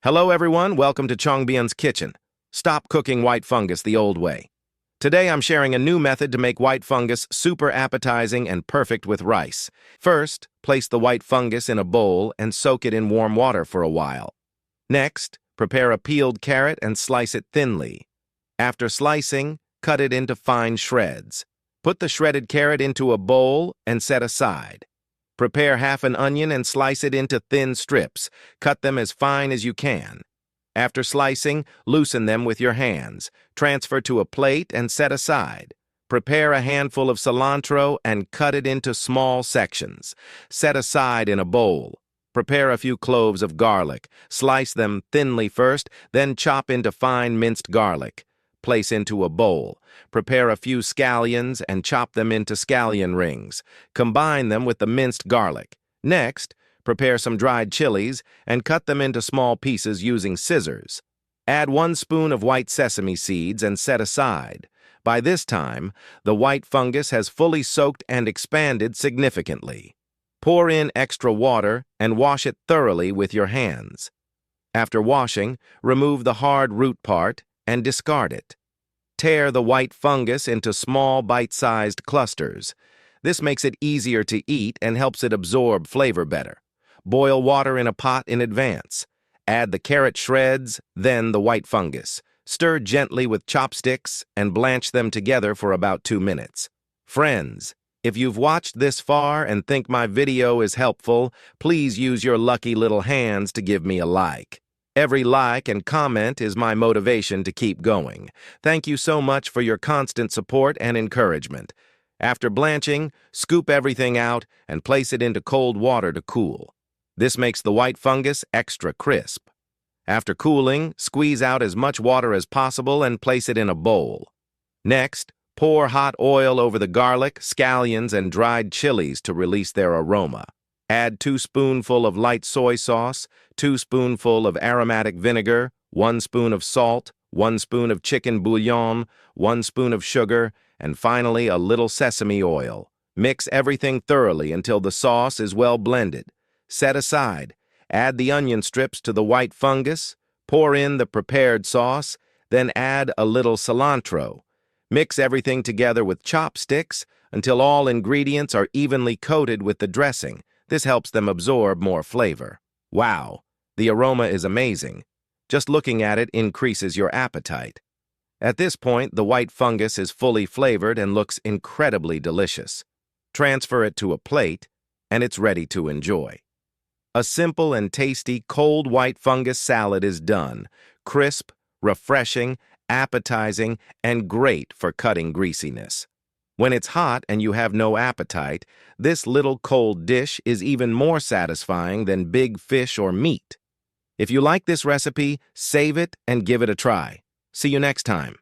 Hello everyone, welcome to Chongbian's kitchen. Stop cooking white fungus the old way. Today I'm sharing a new method to make white fungus super appetizing and perfect with rice. First, place the white fungus in a bowl and soak it in warm water for a while. Next, prepare a peeled carrot and slice it thinly. After slicing, cut it into fine shreds. Put the shredded carrot into a bowl and set aside. Prepare half an onion and slice it into thin strips. Cut them as fine as you can. After slicing, loosen them with your hands. Transfer to a plate and set aside. Prepare a handful of cilantro and cut it into small sections. Set aside in a bowl. Prepare a few cloves of garlic. Slice them thinly first, then chop into fine minced garlic. Place into a bowl. Prepare a few scallions and chop them into scallion rings. Combine them with the minced garlic. Next, prepare some dried chilies and cut them into small pieces using scissors. Add 1 spoon of white sesame seeds and set aside. By this time, the white fungus has fully soaked and expanded significantly. Pour in extra water and wash it thoroughly with your hands. After washing, remove the hard root part and discard it. Tear the white fungus into small bite-sized clusters. This makes it easier to eat and helps it absorb flavor better. Boil water in a pot in advance. Add the carrot shreds, then the white fungus. Stir gently with chopsticks and blanch them together for about 2 minutes. Friends, if you've watched this far and think my video is helpful, please use your lucky little hands to give me a like. Every like and comment is my motivation to keep going. Thank you so much for your constant support and encouragement. After blanching, scoop everything out and place it into cold water to cool. This makes the white fungus extra crisp. After cooling, squeeze out as much water as possible and place it in a bowl. Next, pour hot oil over the garlic, scallions, and dried chilies to release their aroma. Add 2 spoonfuls of light soy sauce, 2 spoonfuls of aromatic vinegar, 1 spoon of salt, 1 spoon of chicken bouillon, 1 spoon of sugar, and finally a little sesame oil. Mix everything thoroughly until the sauce is well blended. Set aside. Add the onion strips to the white fungus, pour in the prepared sauce, then add a little cilantro. Mix everything together with chopsticks until all ingredients are evenly coated with the dressing. This helps them absorb more flavor. Wow, the aroma is amazing. Just looking at it increases your appetite. At this point, the white fungus is fully flavored and looks incredibly delicious. Transfer it to a plate, and it's ready to enjoy. A simple and tasty cold white fungus salad is done. Crisp, refreshing, appetizing, and great for cutting greasiness. When it's hot and you have no appetite, this little cold dish is even more satisfying than big fish or meat. If you like this recipe, save it and give it a try. See you next time.